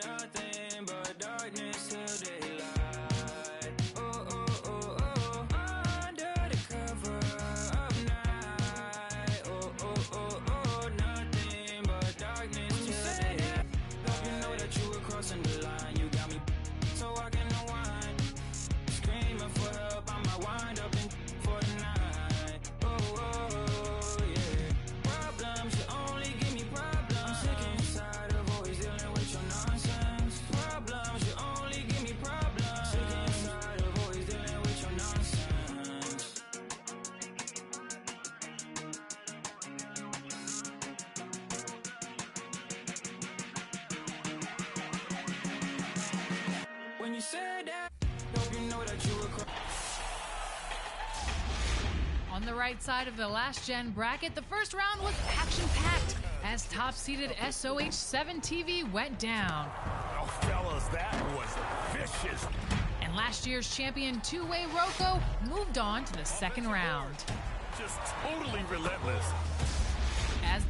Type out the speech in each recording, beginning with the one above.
nothing but darkness till daylight. Oh, oh, oh, oh, under the cover of night. Oh, oh, oh, oh, nothing but darkness till daylight. Hope you know that you were crossing the line. You got me so I can unwind. Screaming for help, I might wind up in for the night. Oh, oh, oh, yeah. Problems, you only give me problems. I'm sick inside of always dealing with your nonsense. Problems, you only give me problems. Sick inside of always dealing with your nonsense. When you said that, hope you know that you were On the right side of the last-gen bracket, the first round was action-packed as top-seeded SOH 7 TV went down. Oh, fellas, that was vicious. And last year's champion two-way Rocco moved on to the second round. Just totally relentless. As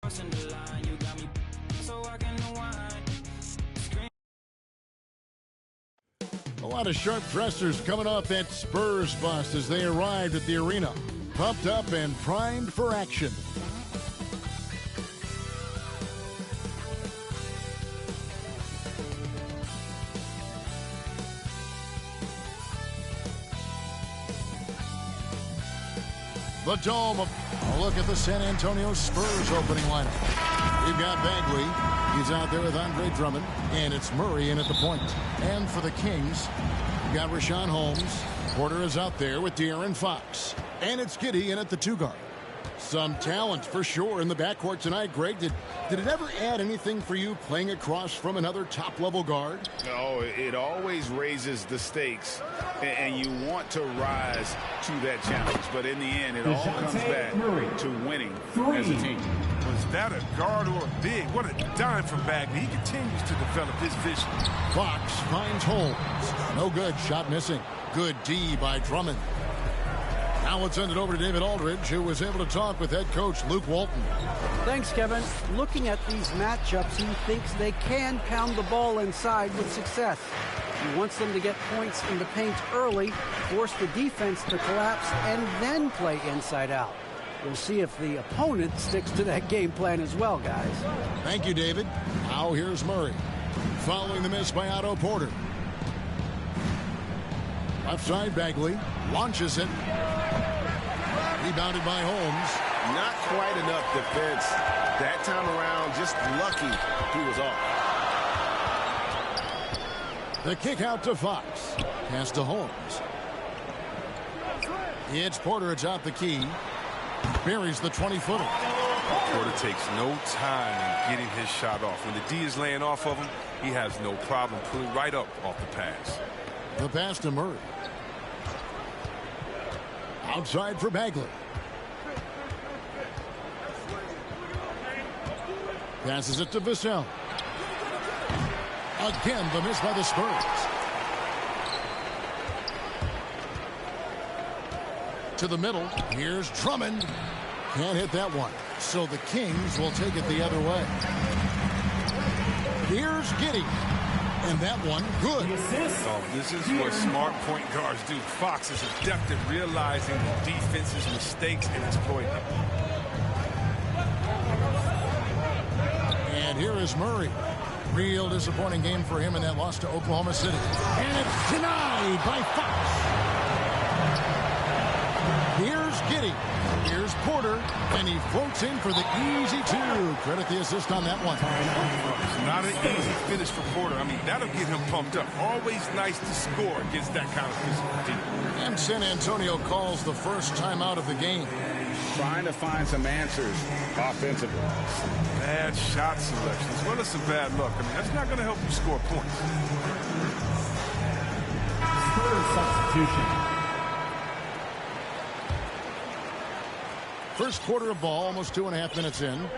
crossing the line, you got me so I can unwind. A lot of sharp dressers coming off that Spurs bus as they arrived at the arena, pumped up and primed for action. The Dome. A look at the San Antonio Spurs opening lineup. We've got Bagley. He's out there with Andre Drummond. And it's Murray in at the point. And for the Kings, we've got Rashawn Holmes. Porter is out there with De'Aaron Fox. And it's Giddey in at the two guard. Some talent for sure in the backcourt tonight. Greg, did it ever add anything for you playing across from another top-level guard? No, it always raises the stakes, and you want to rise to that challenge. But in the end, it all comes back to winning as a team. Was that a guard or a big? What a dime from Bagley. He continues to develop his vision. Fox finds Holmes. No good. Shot missing. Good D by Drummond. Now let's send it over to David Aldridge, who was able to talk with head coach Luke Walton. Thanks, Kevin. Looking at these matchups, he thinks they can pound the ball inside with success. He wants them to get points in the paint early, force the defense to collapse, and then play inside out. We'll see if the opponent sticks to that game plan as well, guys. Thank you, David. Now here's Murray. Following the miss by Otto Porter. Left side, Bagley launches it. Rebounded by Holmes. Not quite enough defense that time around. Just lucky he was off. The kick out to Fox. Pass to Holmes. It's Porter. It's out the key. Buries the 20-footer. Porter takes no time in getting his shot off. When the D is laying off of him, he has no problem pulling right up off the pass. The pass to Murray. Outside for Bagley. Passes it to Vassell. Again, the miss by the Spurs. To the middle. Here's Drummond. Can't hit that one. So the Kings will take it the other way. Here's Giddey. And that one, good. Oh, this is what smart point guards do. Fox is adept at realizing the defense's mistakes and exploiting them. And here is Murray. Real disappointing game for him in that loss to Oklahoma City. And it's denied by Fox. Here's Giddey. Here's Porter. And he floats in for the easy two. Credit the assist on that one. It's not an easy finish for Porter. I mean, that'll get him pumped up. Always nice to score against that kind of physical team. And San Antonio calls the first timeout of the game. Trying to find some answers offensively. Bad shot selection, as well as some bad luck. I mean, that's not going to help you score points. Spurs substitution. First quarter of ball, almost 2.5 minutes in.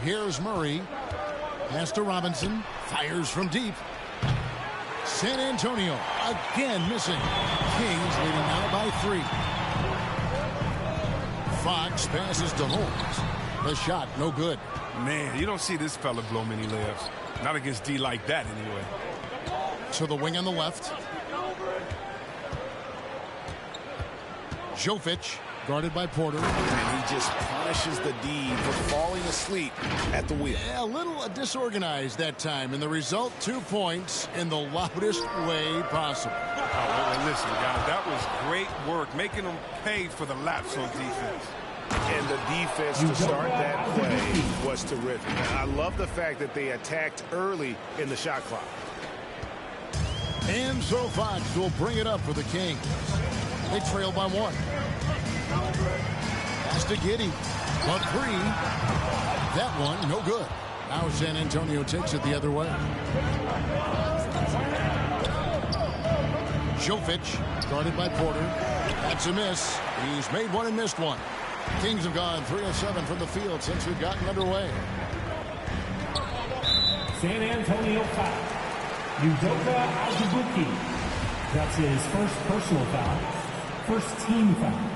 Here's Murray. Pass to Robinson. Fires from deep. San Antonio again missing. Kings leading now by 3. Fox passes to Holmes. The shot no good. Man, you don't see this fella blow many layups. Not against D like that, anyway. To the wing on the left. Jovic, guarded by Porter. And he just punishes the D for falling asleep at the wheel. Yeah, a little disorganized that time. And the result, 2 points in the loudest way possible. Oh, listen, guys, that was great work, making them pay for the laps on defense. And the defense to start that play was terrific. And I love the fact that they attacked early in the shot clock. And so Fox will bring it up for the Kings. They trail by 1. Pass to Giddey. But 3. That one, no good. Now San Antonio takes it the other way. Jovic, guarded by Porter. That's a miss. He's made one and missed one. Kings have gone 3 of 7 from the field since we've gotten underway. San Antonio foul. Udoka Azubuike. That's his first personal foul. First team foul.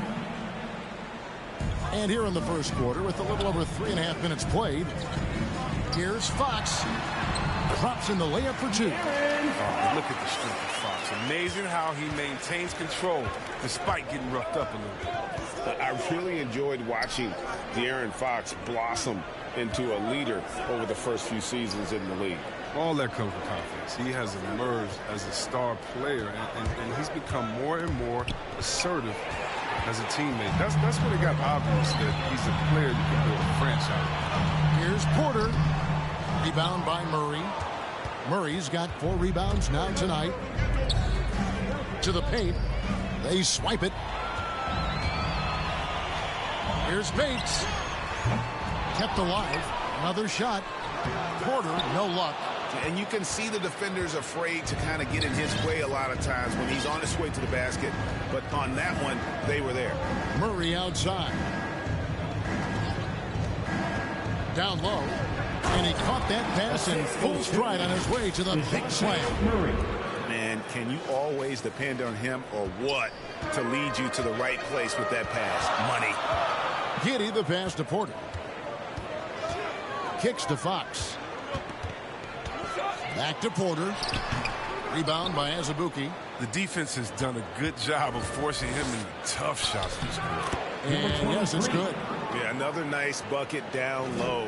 And here in the first quarter, with a little over 3.5 minutes played, here's Fox. Drops in the layup for 2. Oh, look at the strength of Fox. Amazing how he maintains control despite getting roughed up a little bit. I really enjoyed watching De'Aaron Fox blossom into a leader over the first few seasons in the league. All that comes with confidence. He has emerged as a star player, and he's become more and more assertive as a teammate. That's when it got obvious that he's a player you can build a franchise. Here's Porter. Rebound by Murray. Murray's got 4 rebounds now tonight. To the paint. They swipe it. Here's Bates. Kept alive. Another shot. Porter, no luck. And you can see the defenders afraid to kind of get in his way a lot of times when he's on his way to the basket. But on that one, they were there. Murray outside. Down low. And he caught that pass in full stride on his way to the big slam. Murray. Man, can you always depend on him or what to lead you to the right place with that pass? Money. Giddey the pass to Porter. Kicks to Fox. Back to Porter. Rebound by Azubuike. The defense has done a good job of forcing him into tough shots in this quarter. And yes, it's good. Yeah, another nice bucket down low.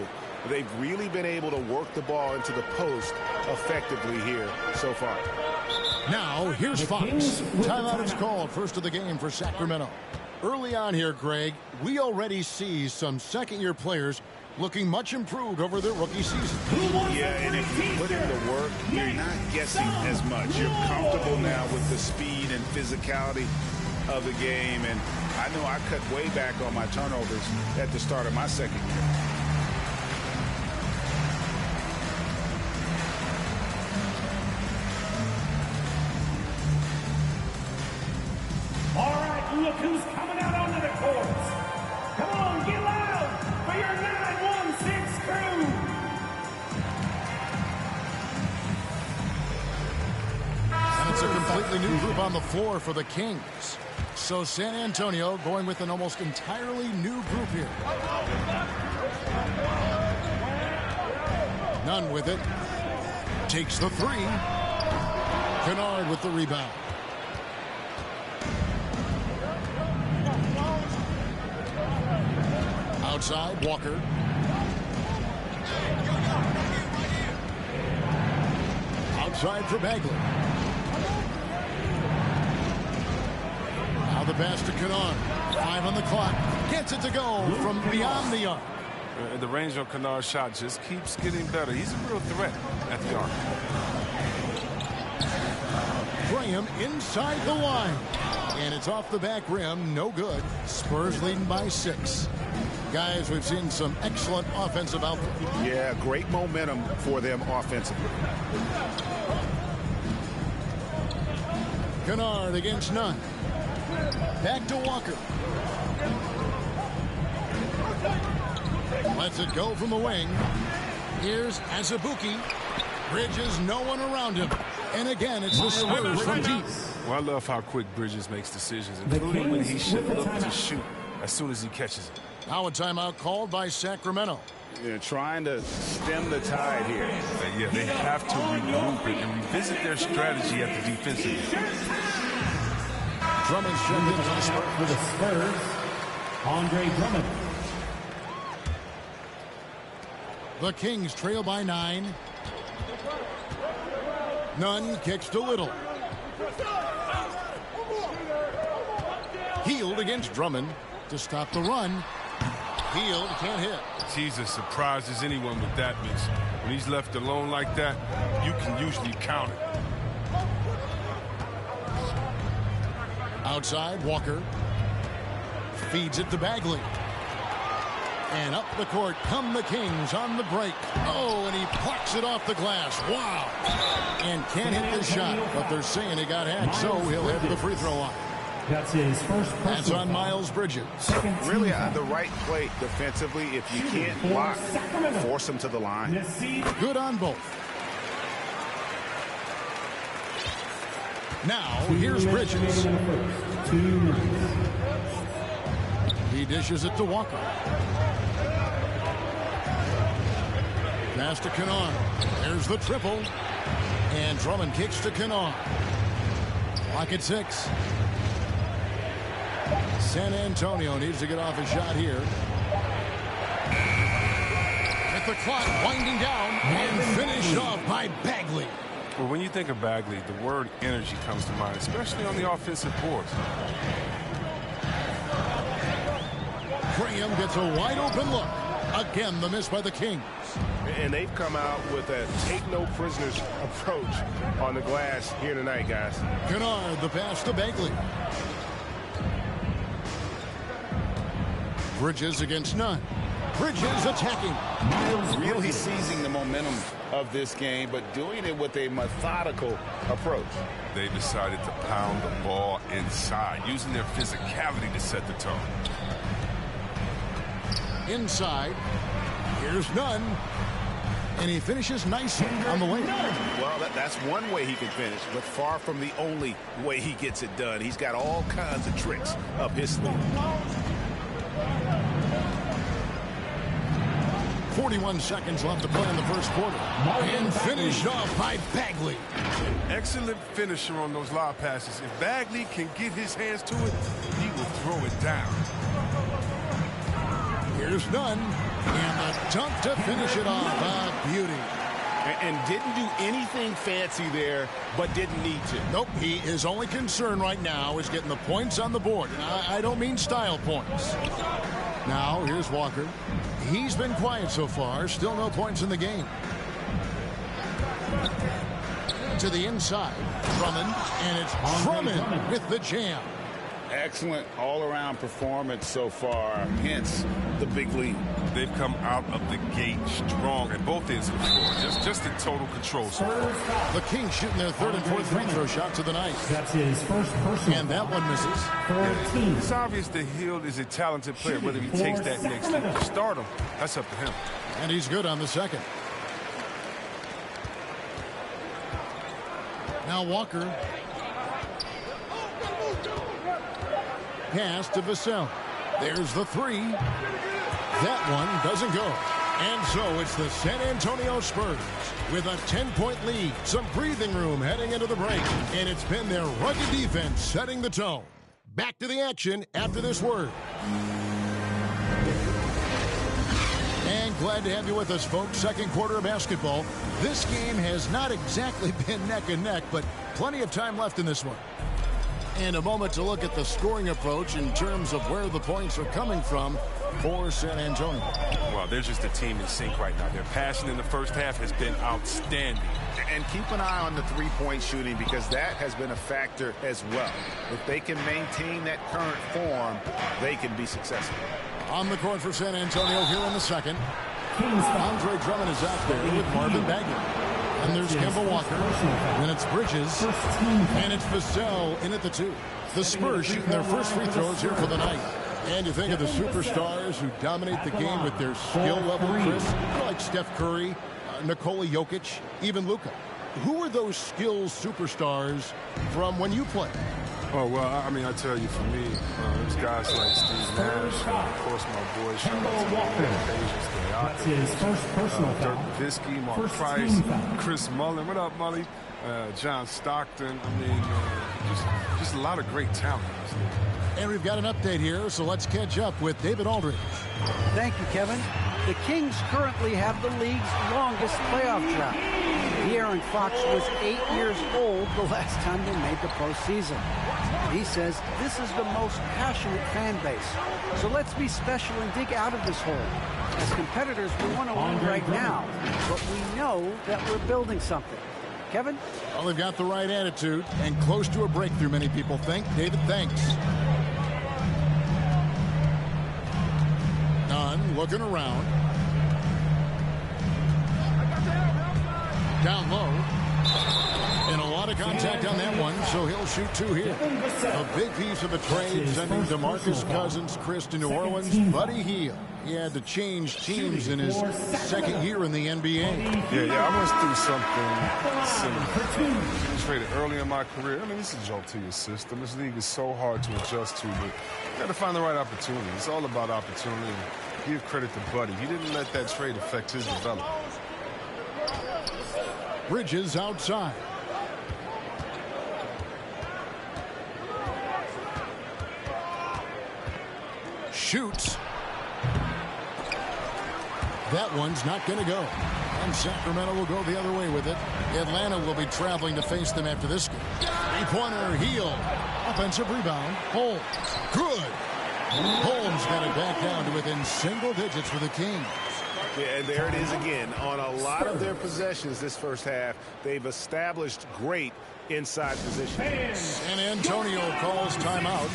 They've really been able to work the ball into the post effectively here so far. Now, here's Fox. Timeout is called. First of the game for Sacramento. Early on here, Greg, we already see some second-year players looking much improved over their rookie season. Yeah, and if you put in the work, you're not guessing as much. You're comfortable now with the speed and physicality of the game. And I know I cut way back on my turnovers at the start of my second year. All right, look who's coming out onto the court. Come on, get loud for your 916 crew. And it's a completely new group on the floor for the Kings. So San Antonio going with an almost entirely new group here. Nunn with it. Takes the 3. Kennard with the rebound. Outside, Walker. Outside for Bagley. Now the pass to Kennard. 5 on the clock. Gets it to go from beyond the arc. The range on Kennard's shot just keeps getting better. He's a real threat at the arc. Graham inside the line. And it's off the back rim. No good. Spurs leading by 6. Guys, we've seen some excellent offensive output. Yeah, great momentum for them offensively. Kennard against Nunn. Back to Walker. Lets it go from the wing. Here's Azubuike. Bridges, no one around him. And again, it's the Spurs from deep. Well, I love how quick Bridges makes decisions, including when he should look to shoot as soon as he catches it. Now a timeout called by Sacramento. They're trying to stem the tide here. Yeah, they have to regroup it and revisit their strategy at the defensive end. Drummond's checked in for the Spurs. For the Spurs, Andre Drummond. The Kings trail by 9. Nunn kicks to Little. Healed against Drummond to stop the run. Healed, can't hit. He's as surprised as anyone with that miss. When he's left alone like that, you can usually count it. Outside, Walker feeds it to Bagley. And up the court come the Kings on the break. Oh, and he plucks it off the glass. Wow. And can't hit the shot, but they're saying he got hacked, so he'll head to the free throw line. That's his first. That's on Miles Bridges. Really the right play defensively. If you can't block, force him to the line. Good on both. Now, here's Bridges. He dishes it to Walker. Pass to Kennard. There's the triple. And Drummond kicks to Kennard. Clock at 6. San Antonio needs to get off a shot here. With the clock winding down and finished off by Bagley. Well, when you think of Bagley, the word energy comes to mind, especially on the offensive boards. Graham gets a wide open look. Again, the miss by the Kings. And they've come out with a take-no-prisoners approach on the glass here tonight, guys. Kennard, the pass to Bagley. Bridges against Nunn. Bridges attacking. Really seizing the momentum of this game, but doing it with a methodical approach. They decided to pound the ball inside, using their physicality to set the tone. Inside. Here's Nunn. And he finishes nicely on the wing. Well, that's one way he can finish, but far from the only way he gets it done. He's got all kinds of tricks up his sleeve. 41 seconds left to play in the first quarter. And finished off by Bagley. Excellent finisher on those lob passes. If Bagley can get his hands to it, he will throw it down. Here's Nunn. And the dunk to finish it off. A beauty. And didn't do anything fancy there, but didn't need to. Nope, his only concern right now is getting the points on the board. And I don't mean style points. Now, here's Walker. He's been quiet so far. Still no points in the game. To the inside. Drummond. And it's Drummond with the jam. Excellent all-around performance so far, hence the big lead. They've come out of the gate strong at both ends of the floor. Just in total control. The Kings shooting their third and fourth free throw shots of the night. That's his first personal. And that one misses. 14. It's obvious that Hield is a talented player. Whether he takes that next leap to start him, that's up to him. And he's good on the second. Now Walker. Pass to Vassell. There's the three. That one doesn't go. And so it's the San Antonio Spurs with a 10-point lead. Some breathing room heading into the break. And it's been their rugged defense setting the tone. Back to the action after this word. And glad to have you with us, folks. Second quarter of basketball. This game has not exactly been neck and neck, but plenty of time left in this one. And a moment to look at the scoring approach in terms of where the points are coming from for San Antonio. Well, they're just a team in sync right now. Their passing in the first half has been outstanding. And keep an eye on the three-point shooting because that has been a factor as well. If they can maintain that current form, they can be successful. On the court for San Antonio here in the second. Andre Drummond is out there with Marvin Bagley. And there's Kemba Walker. And it's Bridges. And it's Vassell in at the two. The Spurs shooting their first free throws here for the night. And you think of the superstars who dominate the game with their skill level, Chris, like Steph Curry, Nikola Jokic, even Luka. Who are those skills superstars from when you played? Oh, well, I mean, I tell you, for me, there's guys like Steve Nash, of course, my boy, shout out to That's his first personal Dirk foul. Nowitzki, Mark First Price, team foul. Chris Mullin. What up, Mully? John Stockton. I mean, just a lot of great talent. And we've got an update here, so let's catch up with David Aldridge. Thank you, Kevin. The Kings currently have the league's longest playoff drought. De'Aaron Fox was 8 years old the last time they made the postseason. He says this is the most passionate fan base. So let's be special and dig out of this hole. As competitors, we want to win right now, but we know that we're building something. Kevin? Well, they've got the right attitude and close to a breakthrough, many people think. David, thanks. Nunn looking around. Down low. And a lot of contact on that one, so he'll shoot 2 here. A big piece of the trade sending DeMarcus Cousins, Chris to New Orleans. Buddy Hield. He had to change teams in his second year in the NBA. Yeah, I went through something similar. I was traded early in my career. I mean, it's a joke to your system. This league is so hard to adjust to, but you got to find the right opportunity. It's all about opportunity. Give credit to Buddy. He didn't let that trade affect his development. Bridges outside. Shoots. That one's not going to go. And Sacramento will go the other way with it. Atlanta will be traveling to face them after this game. Three-pointer, Hield. Offensive rebound. Holmes. Good. Holmes got it back down to within single digits for the Kings. Yeah, and there it is again. On a lot of their possessions this first half, they've established great inside position. San Antonio calls timeout.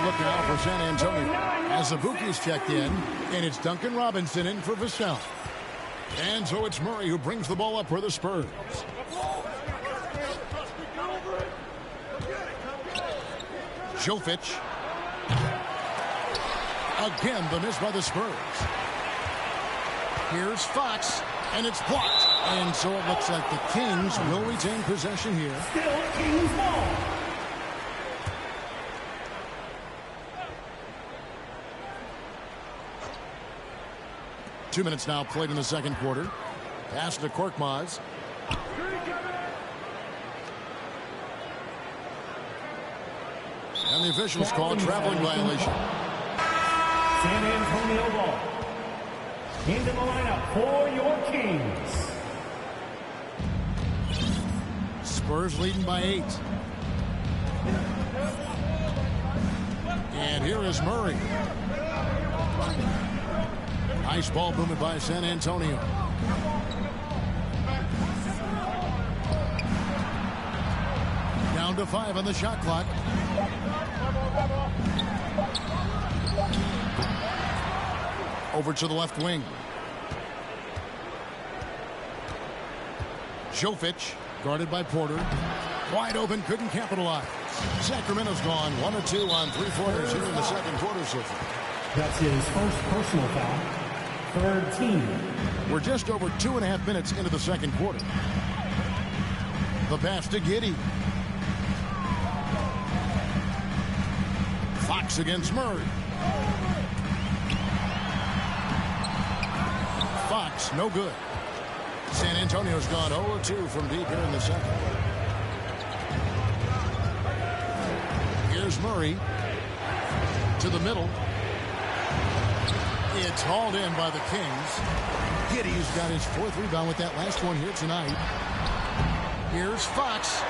Look now for San Antonio as Abuki's checked in, and it's Duncan Robinson in for Vassell. And so it's Murray who brings the ball up for the Spurs. Jovic. Again, the miss by the Spurs. Here's Fox, and it's blocked. And so it looks like the Kings will retain possession here. Still Kings ball. 2 minutes now played in the second quarter. Pass to Korkmaz. And the officials call a traveling violation. San Antonio ball. Into the lineup for your Kings. Spurs leading by 8. And here is Murray. Nice ball movement by San Antonio. Down to 5 on the shot clock. Over to the left wing. Jovic, guarded by Porter. Wide open, couldn't capitalize. Sacramento's gone 1 of 2 on 3-pointers here in the second quarter so far. That's his first personal foul. Third team. We're just over 2.5 minutes into the second quarter. The pass to Giddey. Fox against Murray. Fox, no good. San Antonio's gone 0-2 from deep here in the second. Here's Murray to the middle. It's hauled in by the Kings. Giddey's got his 4th rebound with that last one here tonight. Here's Fox.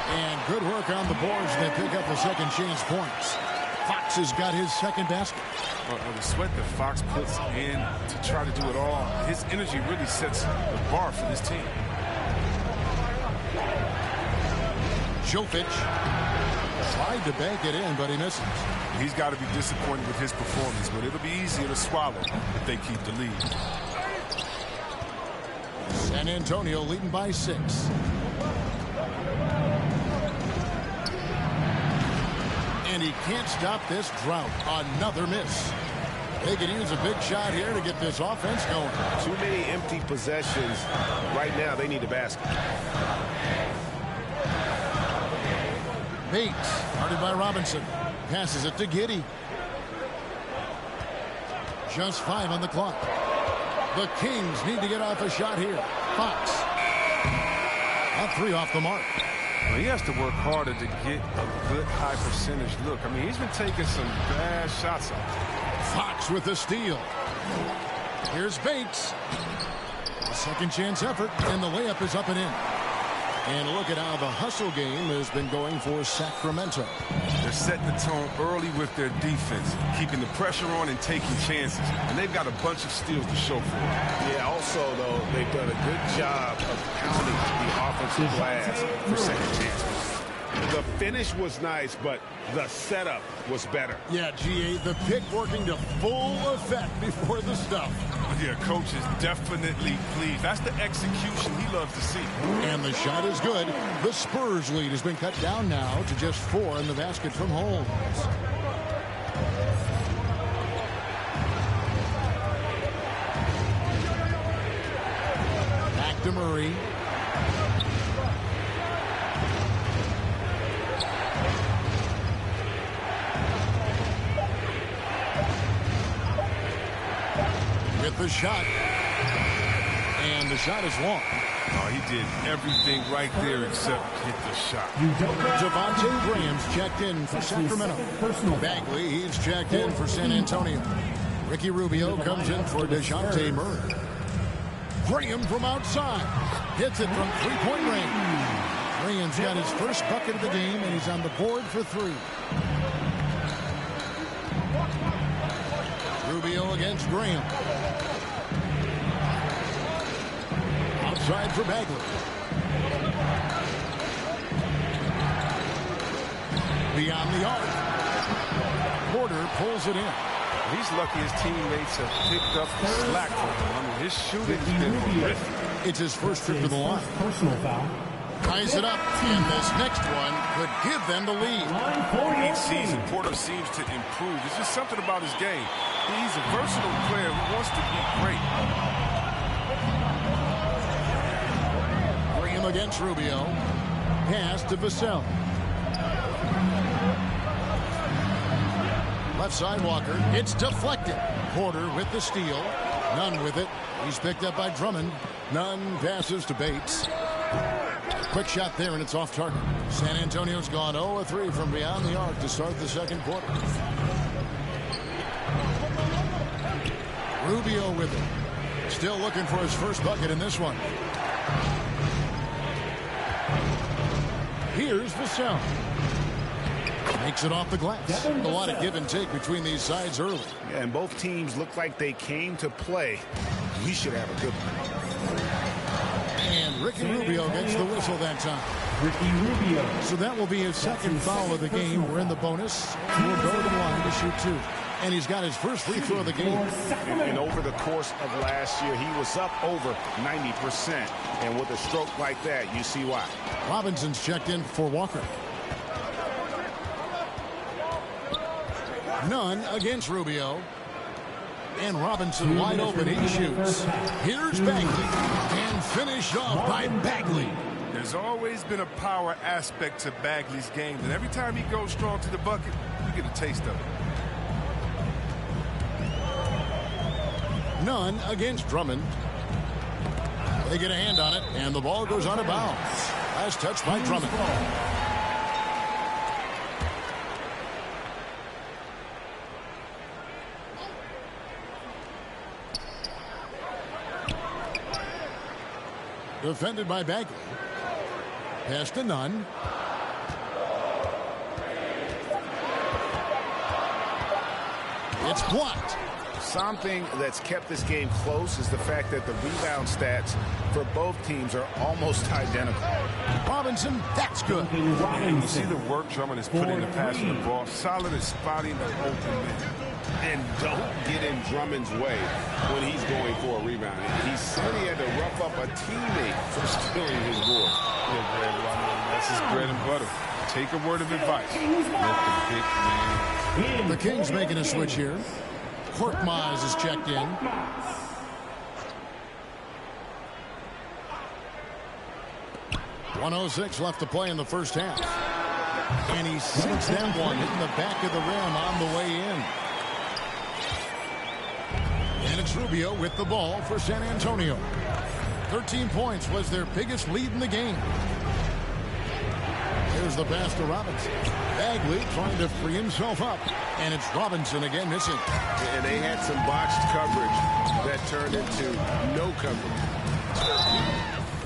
And good work on the boards. They pick up the second chance points. Fox has got his second basket. The sweat that Fox puts in to try to do it all, his energy really sets the bar for this team. Jovic tried to bank it in, but he misses. He's got to be disappointed with his performance, but it'll be easier to swallow if they keep the lead. San Antonio leading by 6. And And he can't stop this drought. Another miss. They can use a big shot here to get this offense going. Too many empty possessions. Right now, they need a basket. Bates, guarded by Robinson. Passes it to Giddey. Just 5 on the clock. The Kings need to get off a shot here. Fox. A 3 off the mark. Well, he has to work harder to get a good high percentage look. I mean, he's been taking some bad shots off. Fox with the steal. Here's Bates. A second chance effort, and the layup is up and in. And look at how the hustle game has been going for Sacramento. They're setting the tone early with their defense, keeping the pressure on and taking chances. And they've got a bunch of steals to show for it. Yeah, also, though, they've done a good job of pounding the offensive glass for second chances. The finish was nice, but the setup was better. Yeah, GA, the pick working to full effect before the stuff. Yeah, coach is definitely pleased. That's the execution he loves to see. And the shot is good. The Spurs lead has been cut down now to just 4 in the basket from Holmes. Back to Murray. With the shot. And the shot is long. Oh, he did everything right there except hit the shot. Devontae Graham's checked in for Sacramento. Bagley, he's checked in for San Antonio. Ricky Rubio comes in for DeJounte Murray. Graham from outside. Hits it from three-point range. Graham's got his first bucket of the game, and he's on the board for 3. Rubio against Graham. Outside for Bagley. Beyond the arc. Porter pulls it in. He's lucky his teammates have picked up the slack for him. I mean, his shooting's been horrific. It's his first trip to the line. Personal foul. Ties it up, and this next one could give them the lead. Each season, Porter seems to improve. It's just something about his game. He's a versatile player who wants to be great. Graham against Rubio. Pass to Vassell. Left side Walker. It's deflected. Porter with the steal. Nunn with it. He's picked up by Drummond. Nunn passes to Bates. Quick shot there, and it's off target. San Antonio's gone 0-3 from beyond the arc to start the second quarter. Rubio with it. Still looking for his first bucket in this one. Here's Vassell. Makes it off the glass. A lot of give and take between these sides early. Yeah, and both teams look like they came to play. We should have a good one. And Ricky Rubio gets the whistle that time. Ricky Rubio. So that will be his second foul of the game. We're in the bonus. He'll go to the line to shoot 2. And he's got his first free throw of the game. And over the course of last year, he was up over 90%. And with a stroke like that, you see why. Robinson's checked in for Walker. Nunn against Rubio. And Robinson wide open. He shoots. Here's Bagley. And finished off by Bagley. There's always been a power aspect to Bagley's game. And every time he goes strong to the bucket, you get a taste of it. Nunn against Drummond. They get a hand on it, and the ball goes out of bounds. Last touch by Drummond. Defended by Bagley. Pass to Nunn. It's blocked. Something that's kept this game close is the fact that the rebound stats for both teams are almost identical. Robinson, that's good. You see the work Drummond has put into passing the ball. Solid at spotting the open man. And don't get in Drummond's way when he's going for a rebound. He said he had to rough up a teammate for stealing his board. Yeah, Greg, that's his bread and butter. take a word of advice. Let the big man. The Kings making a switch here. Korkmaz is checked in. .106 left to play in the first half. And he sinks that one, hitting the back of the rim on the way in. And it's Rubio with the ball for San Antonio. 13 points was their biggest lead in the game. Here's the pass to Robinson. Bagley trying to free himself up. And it's Robinson again missing. And they had some botched coverage that turned into no coverage.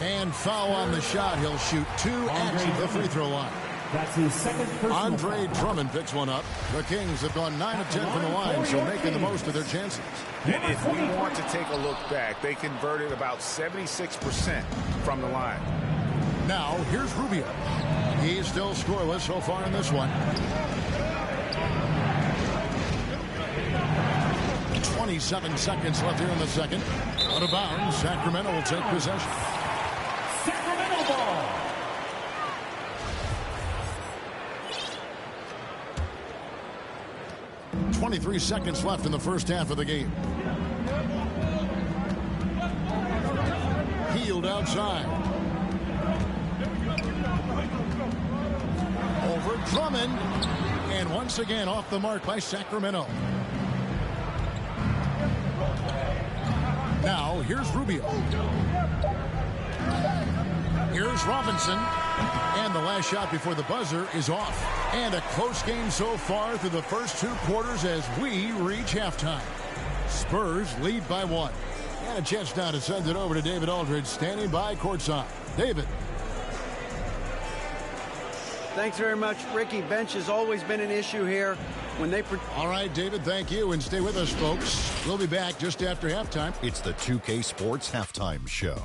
And foul on the shot. He'll shoot two at the free throw line. That's his second personal Andre foul. Drummond picks one up. The Kings have gone 9 of 10 from the line, so making the most of their chances. And if we want to take a look back, they converted about 76% from the line. Now, here's Rubio. He's still scoreless so far in this one. 27 seconds left here in the second. Out of bounds, Sacramento will take possession. Sacramento ball. .23 seconds left in the first half of the game. Healed outside. Over Drummond. And once again off the mark by Sacramento. Now, here's Rubio. Here's Robinson. And the last shot before the buzzer is off. And a close game so far through the first 2 quarters as we reach halftime. Spurs lead by 1. And a chance now to send it over to David Aldridge, standing by courtside. David. Thanks very much, Ricky. Bench has always been an issue here. When they All right, David, thank you. And stay with us, folks. We'll be back just after halftime. It's the 2K Sports Halftime Show.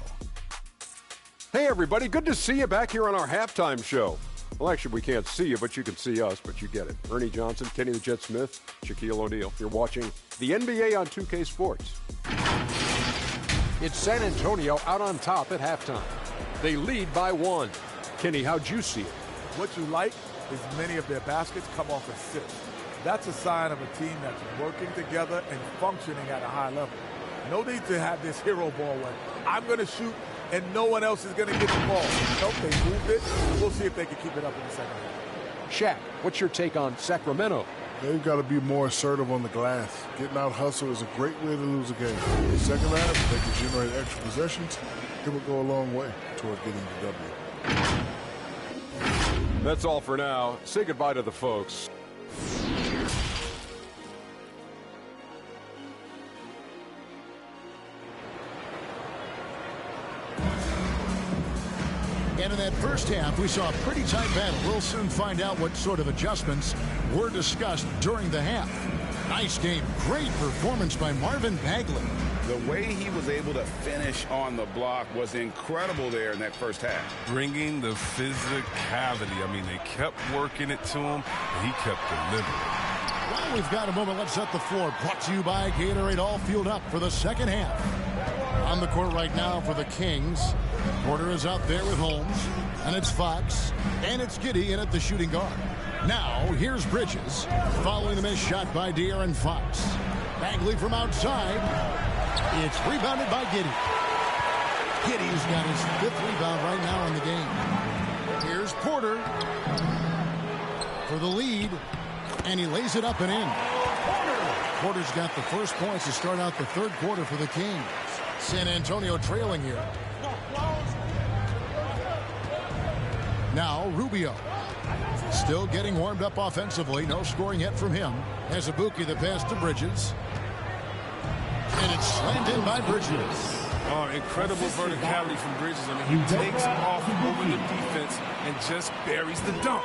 Hey, everybody. Good to see you back here on our halftime show. Well, actually, we can't see you, but you can see us, but you get it. Ernie Johnson, Kenny the Jet Smith, Shaquille O'Neal. You're watching the NBA on 2K Sports. It's San Antonio out on top at halftime. They lead by 1. Kenny, how'd you see it? What you like is many of their baskets come off assists. That's a sign of a team that's working together and functioning at a high level. No need to have this hero ball where I'm going to shoot and no one else is going to get the ball. Nope, they moved it. We'll see if they can keep it up in the second half. Shaq, what's your take on Sacramento? They've got to be more assertive on the glass. Getting out hustle is a great way to lose a game. In the second half, if they can generate extra possessions, it will go a long way toward getting the W. That's all for now. Say goodbye to the folks. And in that first half, we saw a pretty tight battle. We'll soon find out what sort of adjustments were discussed during the half. Nice game. Great performance by Marvin Bagley. The way he was able to finish on the block was incredible there in that first half. Bringing the physicality. I mean, they kept working it to him, and he kept delivering. Well, we've got a moment. Let's set the floor. Brought to you by Gatorade. All fueled up for the second half. On the court right now for the Kings. Porter is out there with Holmes. And it's Fox. And it's Giddey in at the shooting guard. Now, here's Bridges. Following the missed shot by De'Aaron Fox. Bagley from outside. It's rebounded by Giddey. Giddey's got his 5th rebound right now in the game. Here's Porter for the lead. And he lays it up and in. Porter's got the first points to start out the 3rd quarter for the Kings. San Antonio trailing here. Now Rubio. Still getting warmed up offensively. No scoring yet from him. Has Abuki the pass to Bridges. And it's slammed in by Bridges. Oh, incredible verticality from Bridges. I mean, he takes off over the defense and just buries the dunk.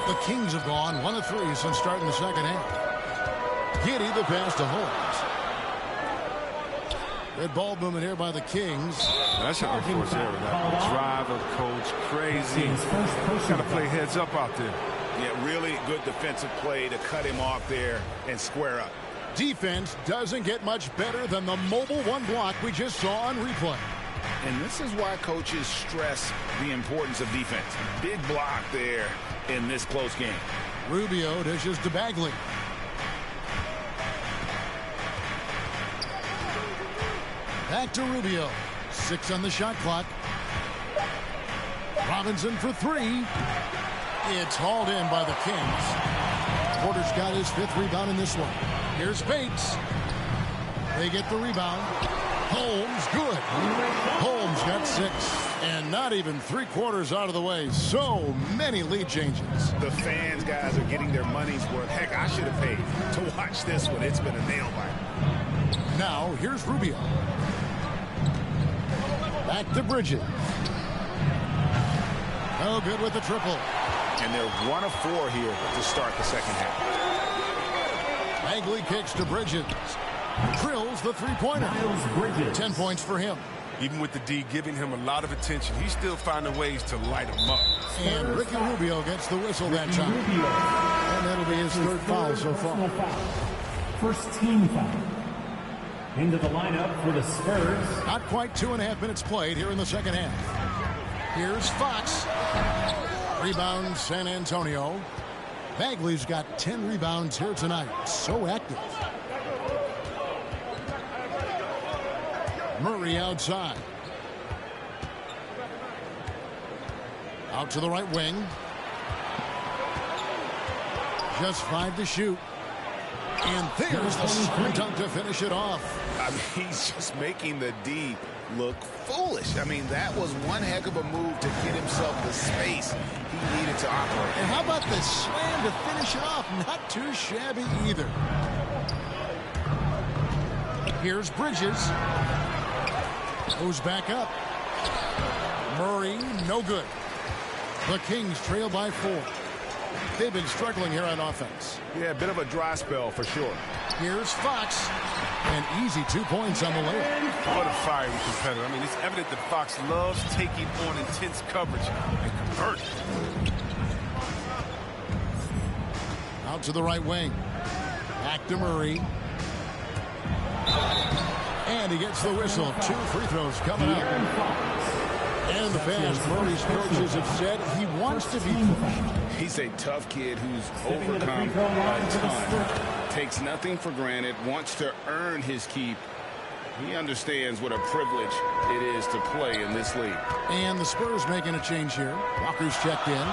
The Kings have gone 1 of 3 since starting the second half. Giddy the pass to Holmes. Good ball movement here by the Kings. That's an unforced error. That will drive a coach crazy. Got to play heads up out there. Yeah, really good defensive play to cut him off there and square up. Defense doesn't get much better than the mobile one block we just saw on replay. And this is why coaches stress the importance of defense. Big block there in this close game. Rubio dishes to Bagley. Back to Rubio. 6 on the shot clock. Robinson for 3. It's hauled in by the Kings. Porter's got his 5th rebound in this one. Here's Bates. They get the rebound. Holmes, good. Holmes got 6. And not even 3/4 out of the way. So many lead changes. The fans, guys, are getting their money's worth. Heck, I should have paid to watch this one. It's been a nail biter. Now, here's Rubio. Back to Bridges. Oh, good with the triple. And they're 1 of 4 here to start the second half. Bagley kicks to Bridges. Drills the 3-pointer. 10 points for him. Even with the D giving him a lot of attention, he's still finding ways to light him up. And Ricky Rubio gets the whistle that time. And that'll be his 3rd foul so far. First team foul. Into the lineup for the Spurs. Not quite 2.5 minutes played here in the second half. Here's Fox. Rebound San Antonio. Bagley's got 10 rebounds here tonight. So active. Murray outside. Out to the right wing. Just 5 to shoot. And there's the sprint dunk to finish it off. I mean, he's just making the D look foolish. I mean, that was one heck of a move to get himself the space he needed to operate. And how about the slam to finish it off? Not too shabby either. Here's Bridges. Goes back up. Murray, no good. The Kings trail by 4. They've been struggling here on offense. Yeah, a bit of a dry spell for sure. Here's Fox. An easy 2 points on the layup. What a fiery competitor. I mean, it's evident that Fox loves taking on intense coverage and converting. Out to the right wing. Back to Murray. And he gets the whistle. 2 free throws coming up. And the past, Murray's coaches have said he wants to be pushed. He's a tough kid who's overcome a ton. Takes nothing for granted, wants to earn his keep. He understands what a privilege it is to play in this league. And the Spurs making a change here. Walker's checked in.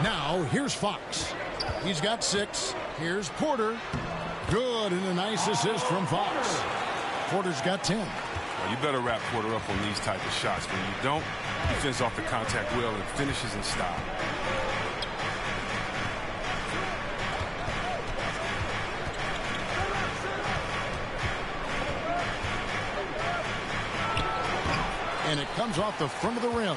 Now, here's Fox. He's got 6. Here's Porter. Good, and a nice assist from Fox. Porter's got 10. Well, you better wrap Porter up on these type of shots. When you don't, he fends off the contact well and finishes in style. And it comes off the front of the rim.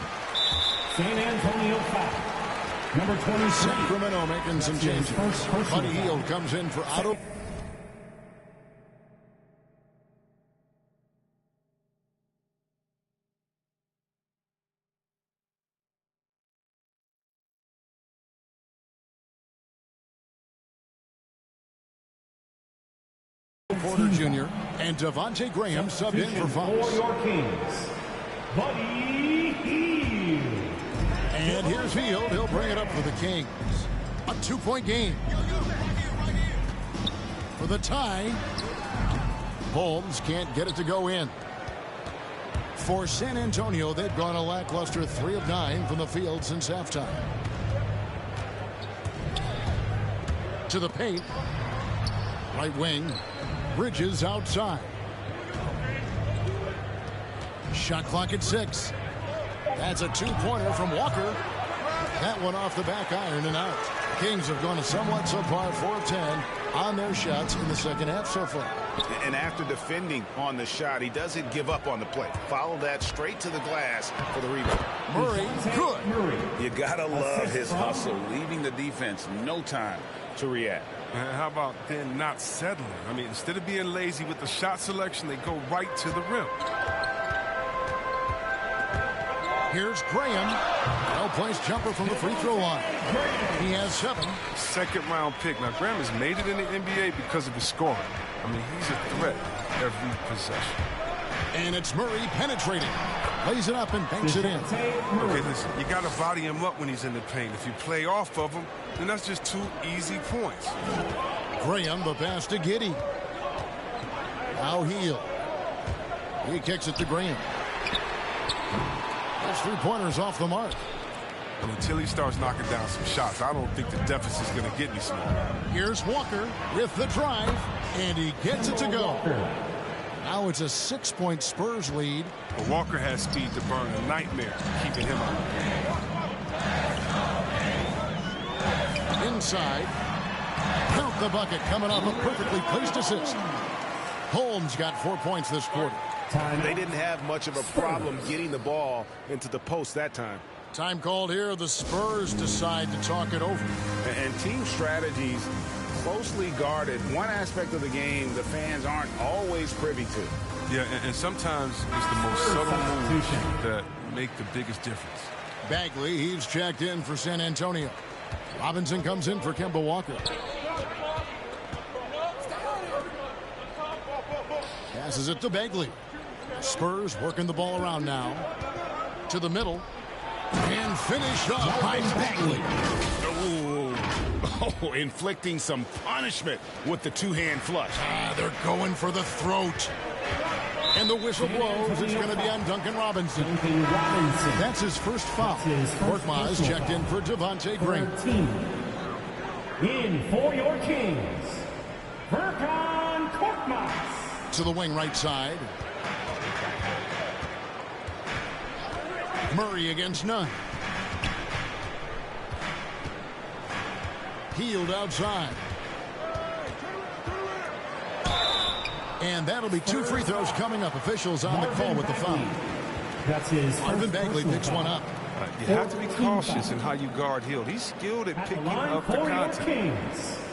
San Antonio foul. Number 20. Sacramento making some changes. Buddy Hield comes in for Otto. Porter Jr. and Devontae Graham subbed in for Fox. For your Kings, Buddy Hield. And here's Hield. He'll bring it up for the Kings. A 2-point game. For the tie. Holmes can't get it to go in. For San Antonio, they've gone a lackluster 3 of 9 from the field since halftime. To the paint. Right wing. Bridges outside. Shot clock at 6. That's a 2-pointer from Walker. That one off the back iron and out. Kings have gone a somewhat subpar 4 of 10 on their shots in the second half so far. And after defending on the shot, he doesn't give up on the play. Follow that straight to the glass for the rebound. Murray, good. You gotta love his hustle, leaving the defense no time to react. And how about then not settling? I mean, instead of being lazy with the shot selection, they go right to the rim. Here's Graham. Well-placed jumper from the free throw line. He has 7. Second-round pick. Now, Graham has made it in the NBA because of his scoring. I mean, he's a threat every possession. And it's Murray penetrating. Lays it up and banks it in. Okay, listen, you got to body him up when he's in the paint. If you play off of him, then that's just 2 easy points. Graham, the pass to Giddey. Now Hield. He kicks it to Graham. That's 3-pointers off the mark. And until he starts knocking down some shots, I don't think the deficit's going to get any smaller. Here's Walker with the drive, and he gets it to go. Now it's a 6-point Spurs lead. But Walker has speed to burn, a nightmare keeping him out. Inside. Count the bucket coming off a perfectly placed assist. Holmes got 4 points this quarter. They didn't have much of a problem getting the ball into the post that time. Time called here. The Spurs decide to talk it over. And team strategies closely guarded. One aspect of the game the fans aren't always privy to. Yeah, and sometimes it's the most subtle moves that make the biggest difference. Bagley, he's checked in for San Antonio. Robinson comes in for Kemba Walker. Passes it to Bagley. Spurs working the ball around now. To the middle. And finished off by Bagley. Oh, inflicting some punishment with the 2-hand flush. They're going for the throat. And the whistle blows. It's going to be on Duncan Robinson. That's his first foul. Korkmaz checked in for Devontae Green. In for your Kings, Furkan Korkmaz. To the wing right side. Murray against Nunn. Hield outside. And that'll be 2 free throws coming up. Officials on the call with the foul. That's his Marvin Bagley picks one up. You have to be cautious in how you guard Hield. He's skilled at picking up the contact.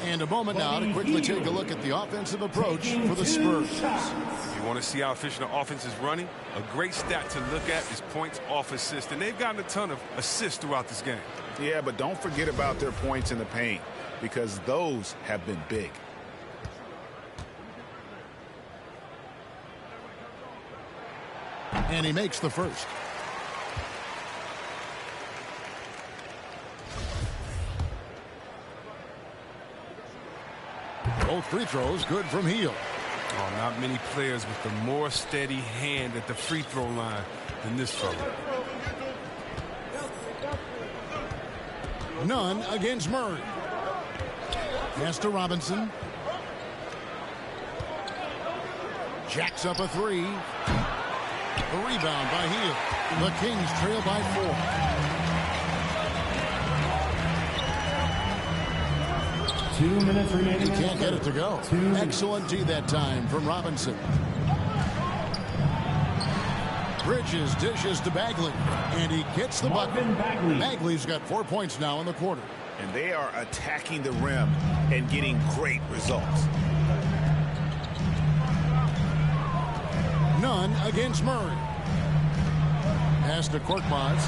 And a moment now to quickly take a look at the offensive approach for the Spurs. You want to see how efficient the offense is running? A great stat to look at is points off assist. And they've gotten a ton of assists throughout this game. Yeah, but don't forget about their points in the paint, because those have been big. And he makes the first. Both free throws good from Hield. Oh, not many players with a more steady hand at the free throw line than this fellow. Nunn against Murray. Pass to Robinson. Jacks up a 3. A rebound by Hield. The Kings trail by 4. 2 minutes remaining. He can't get it to go. Excellent D that time from Robinson. Bridges dishes to Bagley. And he gets the bucket. Bagley's got 4 points now in the quarter. And they are attacking the rim and getting great results. Nunn against Murray. Pass to Korkmaz.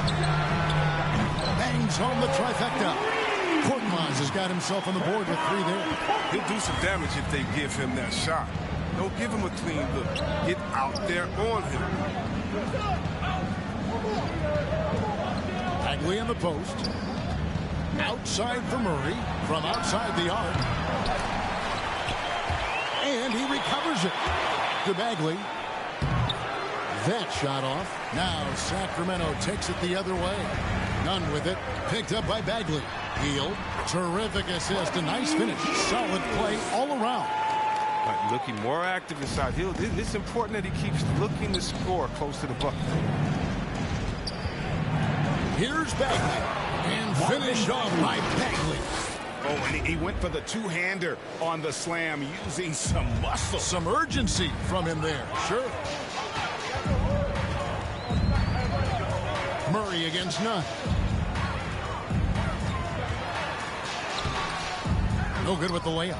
Bangs home the trifecta. Korkmaz has got himself on the board with 3 there. He'll do some damage if they give him that shot. Don't give him a clean look. Get out there on him. Bagley in the post. Outside for Murray. From outside the arc. And he recovers it. To Bagley. That shot off. Now Sacramento takes it the other way. Nunn with it. Picked up by Bagley. Hield. Terrific assist. A nice finish. Solid play all around. Looking more active inside Hield. It's important that he keeps looking to score close to the bucket. Here's Bagley. And finished off by Bagley. Oh, and he went for the 2-hander on the slam, using some muscle. Some urgency from him there. Sure. Murray against Nunn. No good with the layup.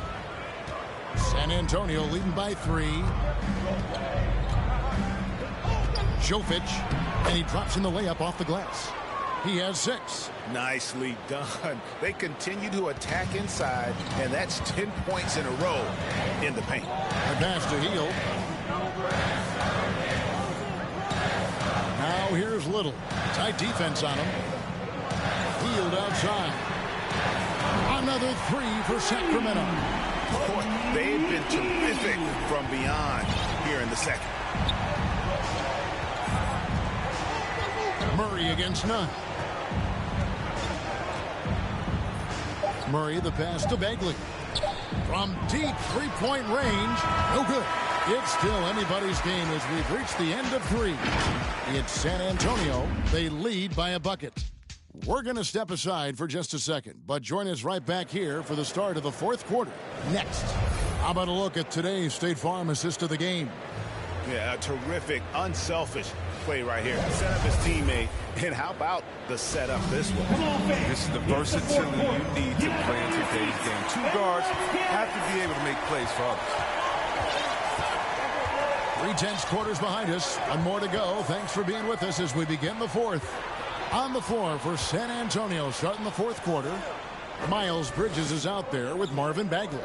San Antonio leading by 3. Jovic, and he drops in the layup off the glass. He has 6. Nicely done. They continue to attack inside, and that's 10 points in a row in the paint. A pass to Hield. Now here's Little. Tight defense on him. Hield outside. Another 3 for Sacramento. Boy, they've been terrific from beyond here in the second. Murray against none. Murray, the pass to Bagley. From deep three-point range, no good. It's still anybody's game as we've reached the end of 3. It's San Antonio. They lead by a bucket. We're going to step aside for just a second, but join us right back here for the start of the 4th quarter. Next, how about a look at today's State Farm assist of the game? Yeah, a terrific, unselfish play right here. Set up his teammate, and how about the setup this one? This is the versatility you need to play in today's game. 2 guards have to be able to make plays for others. 3/10 quarters behind us. One more to go. Thanks for being with us as we begin the 4th. On the floor for San Antonio starting the 4th quarter. Miles Bridges is out there with Marvin Bagley.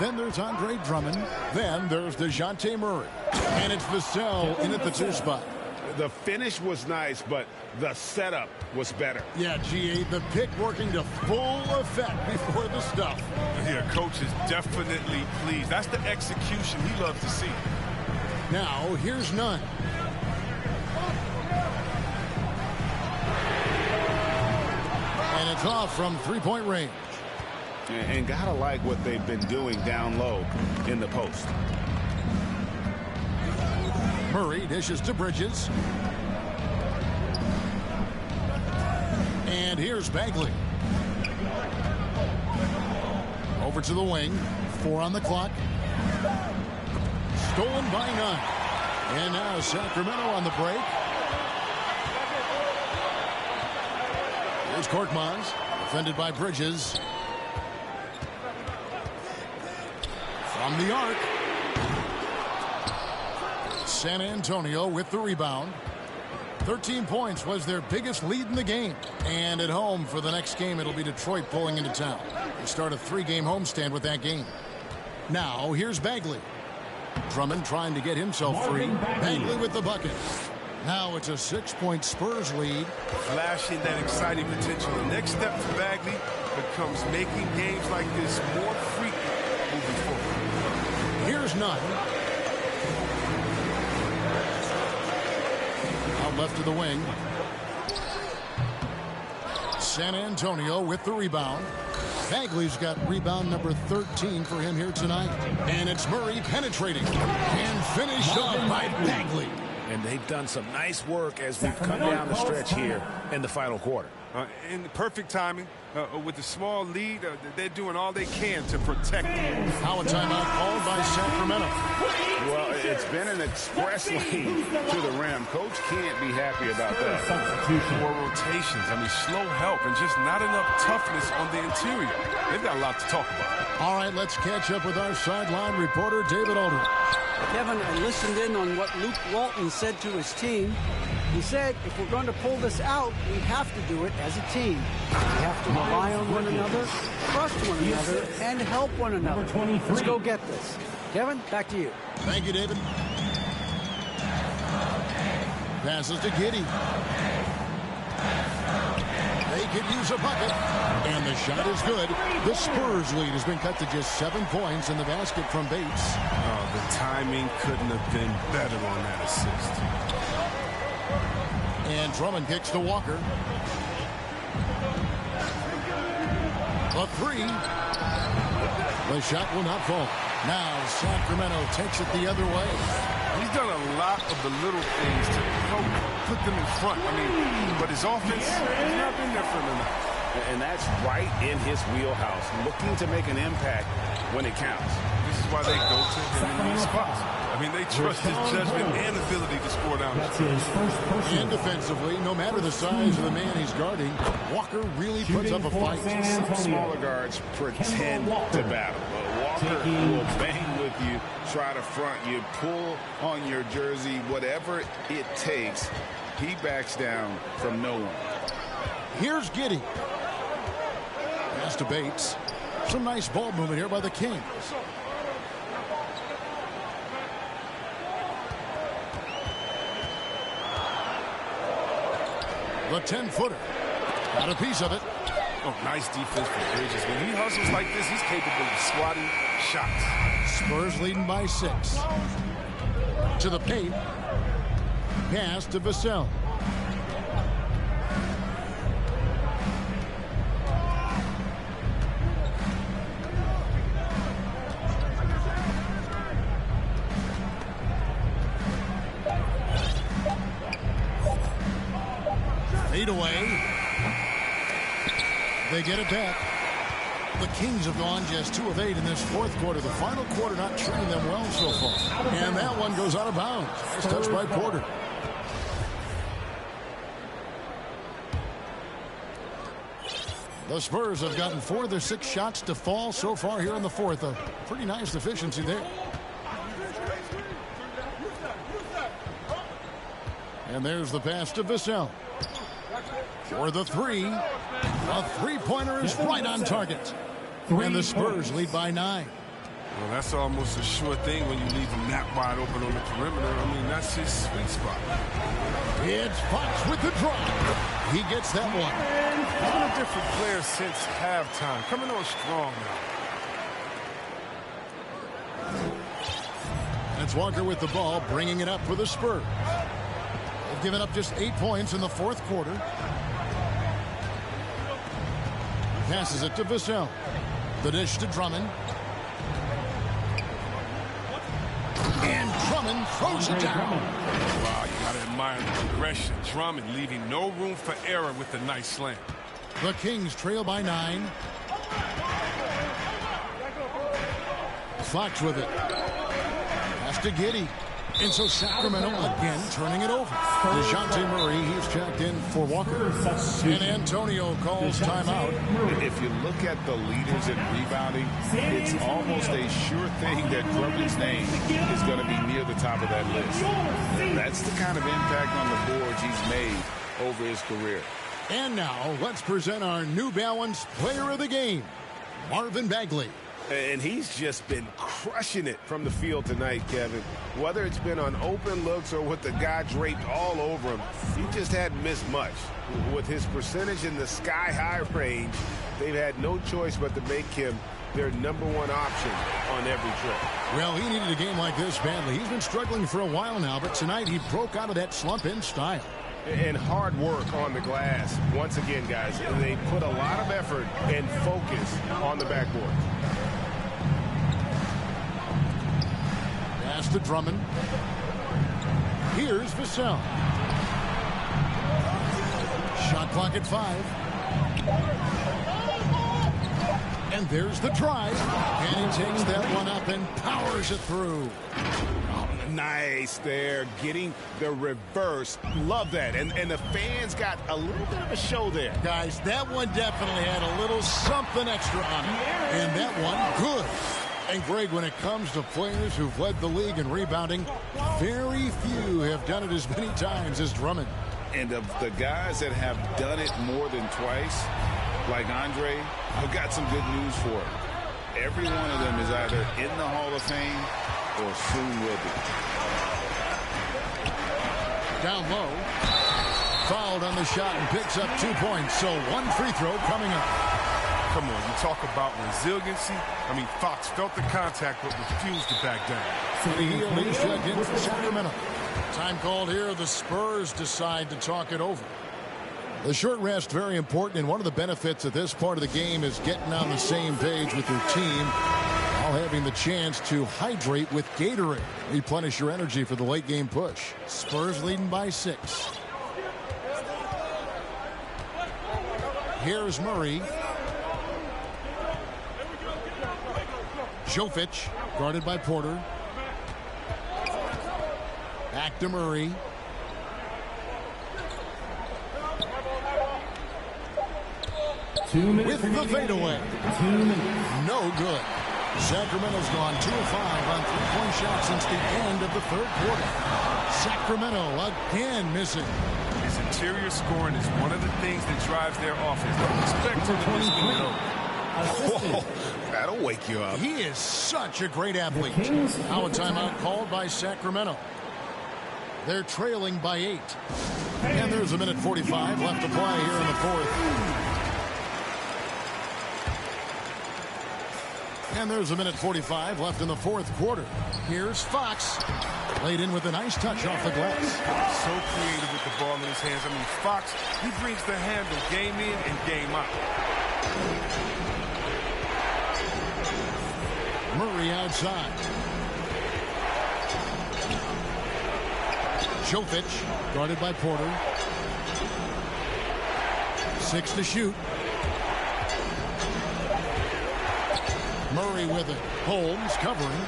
Then there's Andre Drummond. Then there's DeJounte Murray. And it's Vassell in at the 2 spot. The finish was nice, but the setup was better. Yeah, G.A., the pick working to full effect before the stuff. Yeah, coach is definitely pleased. That's the execution he loves to see. Now, here's Nunn. And it's off from 3-point range. And gotta like what they've been doing down low in the post. Murray dishes to Bridges. And here's Bagley. Over to the wing. 4 on the clock. Stolen by Nunn. And now Sacramento on the break. Here's Korkmaz. Defended by Bridges. From the arc. San Antonio with the rebound. 13 points was their biggest lead in the game. And at home for the next game, it'll be Detroit pulling into town. They start a 3-game homestand with that game. Now, here's Bagley. Drummond trying to get himself free. Bagley with the bucket. Now it's a 6-point Spurs lead. Flashing that exciting potential. The next step for Bagley becomes making games like this more frequent moving forward. Here's Nunn. Out left to the wing. San Antonio with the rebound. Bagley's got rebound number 13 for him here tonight. And it's Murray penetrating. And finished off by Bagley. And they've done some nice work as we've come down the stretch here in the final quarter. In the perfect timing, with the small lead, they're doing all they can to protect it. Now a timeout called by Sacramento. Well, it's been an express lane to the rim. Coach can't be happy about that. More rotations, slow help, and just not enough toughness on the interior. They've got a lot to talk about. All right, let's catch up with our sideline reporter, David Aldridge. Kevin, I listened in on what Luke Walton said to his team. He said, if we're going to pull this out, we have to do it as a team. We have to rely on one another, trust one another, and help one another. Let's go get this. Kevin, back to you. Thank you, David. Passes to Giddey. They could use a bucket. And the shot is good. The Spurs lead has been cut to just 7 points in the basket from Bates. Oh, the timing couldn't have been better on that assist. And Drummond kicks to Walker. A 3. The shot will not fall. Now Sacramento takes it the other way. He's done a lot of the little things to help put them in front. But his offense has not been there for him enough. And that's right in his wheelhouse, looking to make an impact when it counts. This is why they go to him in these spots. I mean, they trust his judgment and ability to score down. That's his first personal. And defensively, no matter the size of the man he's guarding, Walker really puts up a fight. Some smaller guards pretend to battle. Walker will bang with you, try to front you, pull on your jersey, whatever it takes. He backs down from no one. Here's Giddey. Pass to Bates. Some nice ball movement here by the Kings. The 10-footer. Got a piece of it. Oh, nice defense from Bridges. When he hustles like this, he's capable of swatting shots. Spurs leading by 6. To the paint. Pass to Vassell. Fade away. They get it back. The Kings have gone just 2 of 8 in this fourth quarter. The final quarter not treating them well so far. And that one goes out of bounds. Nice touch by Porter. The Spurs have gotten 4 of their 6 shots to fall so far here in the fourth. A pretty nice efficiency there. And there's the pass to Vassell. For the 3. A three-pointer is right on target. And the Spurs lead by 9. Well, that's almost a sure thing when you leave him that wide open on the perimeter. I mean, that's his sweet spot. It's Fox with the drive. He gets that one. He's been a different player since halftime. Coming on strong now. That's Walker with the ball, bringing it up for the Spurs. They've given up just 8 points in the fourth quarter. Passes it to Vassell. The dish to Drummond. And Drummond throws it down. Wow, you gotta admire the progression. Drummond leaving no room for error with the nice slam. The Kings trail by 9. Fox with it. Pass to Giddey. And so Sacramento again turning it over. DeJounte Murray, he's checked in for Walker. And Antonio calls timeout. If you look at the leaders in rebounding, it's almost a sure thing that Drummond's name is going to be near the top of that list. That's the kind of impact on the boards he's made over his career. And now let's present our New Balance Player of the Game, Marvin Bagley. And he's just been crushing it from the field tonight, Kevin. Whether it's been on open looks or with the guy draped all over him, he just hadn't missed much. With his percentage in the sky-high range, they've had no choice but to make him their #1 option on every trip. Well, he needed a game like this badly. He's been struggling for a while now, but tonight he broke out of that slump in style. And hard work on the glass. Once again, guys, they put a lot of effort and focus on the backboard. Pass to Drummond. Here's Vassell. Shot clock at 5. And there's the drive. And he takes that one up and powers it through. Nice there, getting the reverse. Love that. And the fans got a little bit of a show there. Guys, that one definitely had a little something extra on it. And that one, good. And Greg, when it comes to players who've led the league in rebounding, very few have done it as many times as Drummond. And of the guys that have done it more than twice, like Andre, I've got some good news for him. Every one of them is either in the Hall of Fame or soon will be. Down low. Fouled on the shot and picks up 2 points. So one free throw coming up. Come on, you talk about resiliency. I mean, Fox felt the contact but refused to back down. He's checked in for Sacramento. Time called here. The Spurs decide to talk it over. The short rest, very important, and one of the benefits of this part of the game is getting on the same page with your team while having the chance to hydrate with Gatorade. Replenish your energy for the late game push. Spurs leading by 6. Here's Murray. Jovic, guarded by Porter. Back to Murray. With the fadeaway. 2 minutes. No good. Sacramento's gone 2 of 5 on three-point shots since the end of the third quarter. Sacramento again missing. His interior scoring is one of the things that drives their offense. Don't expect him to miss me. Whoa, that'll wake you up. He is such a great athlete. Now a timeout called by Sacramento. They're trailing by 8. And there's a minute 45 left to play here in the fourth. And there's a minute 45 left in the fourth quarter. Here's Fox. Laid in with a nice touch off the glass. So creative with the ball in his hands. I mean, Fox, he brings the handle game in and game out. Murray outside. Jovic, guarded by Porter. 6 to shoot. Murray with it. Holmes covering.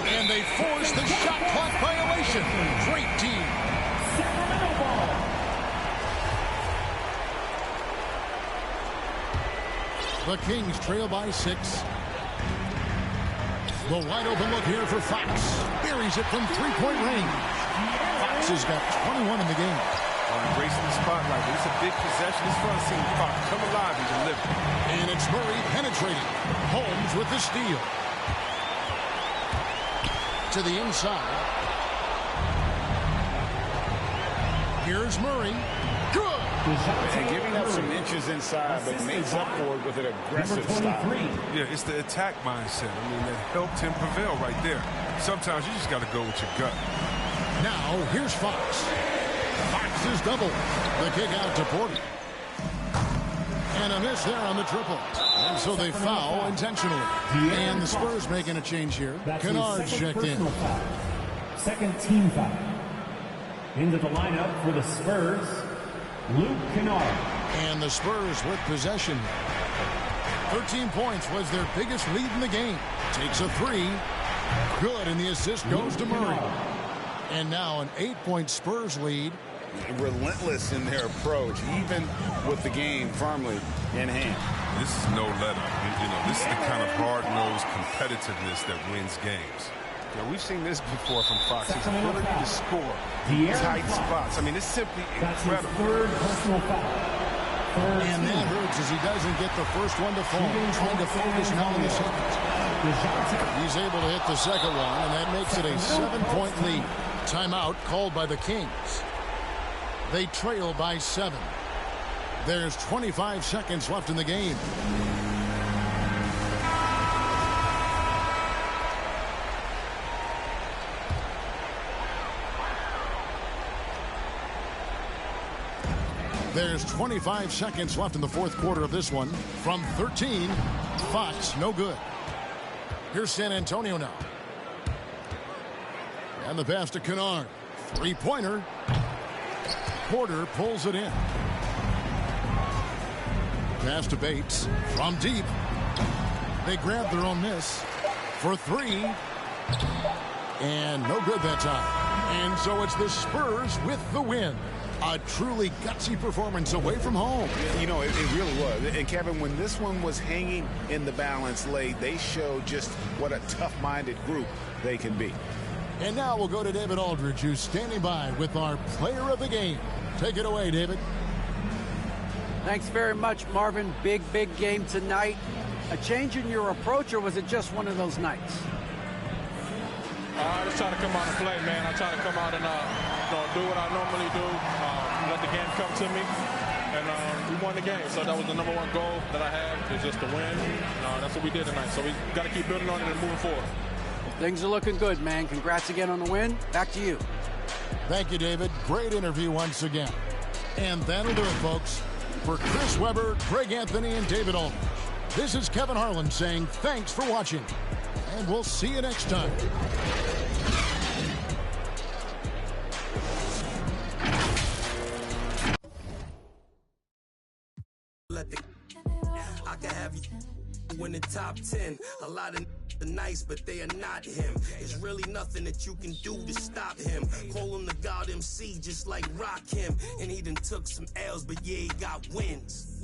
And they force the shot clock violation. Great team. Sacramento ball. The Kings trail by 6. The wide open look here for Fox. Buries it from three-point range. Fox has got 21 in the game. Embracing the spotlight. But it's a big possession. It's fun seeing Fox come alive and deliver. And it's Murray penetrating. Holmes with the steal. To the inside. Here's Murray. Good. And giving up some inches inside, but makes up for it with an aggressive style. Yeah, it's the attack mindset. I mean, that helped him prevail right there. Sometimes you just got to go with your gut. Now, here's Fox. Fox is double. The kick out to Porter. And a miss there on the triple. And so they foul intentionally. And the Spurs making a change here. Kennard's checked in. Foul. Second team foul. Into the lineup for the Spurs, Luke Kennard. And the Spurs with possession. 13 points was their biggest lead in the game. Takes a 3. Good, and the assist goes to Murray. And now an 8-point Spurs lead. Relentless in their approach, even with the game firmly in hand. This is no let-up. You know, this is the kind of hard-nosed competitiveness that wins games. You know, we've seen this before from Fox. His ability to score in tight spots. I mean, it's simply incredible. That's his third personal foul. And that hurts as he doesn't get the first one to fall. Trying to focus now on the second. He's able to hit the second one, and that makes it a 7-point lead. Timeout called by the Kings. They trail by 7. There's 25 seconds left in the game. There's 25 seconds left in the fourth quarter of this one. From 13, Fox, no good. Here's San Antonio now. And the pass to Kennard. Three-pointer. Porter pulls it in. Pass to Bates from deep. They grab their own miss for 3. And no good that time. And so it's the Spurs with the win. A truly gutsy performance away from home. You know, it really was. And Kevin, when this one was hanging in the balance late, they showed just what a tough-minded group they can be. And now we'll go to David Aldridge, who's standing by with our player of the game. Take it away, David. Thanks very much, Marvin. Big game tonight. A change in your approach, or was it just one of those nights? I just try to come out and play, man. I try to come out and do what I normally do, let the game come to me, and we won the game. So that was the number one goal that I had, is just to win. That's what we did tonight. So we got to keep building on it and moving forward. Things are looking good, man. Congrats again on the win. Back to you. Thank you, David. Great interview once again. And that'll do it, folks. For Chris Webber, Greg Anthony, and David Aldridge, this is Kevin Harlan saying thanks for watching. And we'll see you next time. I can have you. in the top 10. A lot of are nice, but they are not him. There's really nothing that you can do to stop him. Call him the God MC, just like rock him. And he done took some L's, but yeah, he got wins.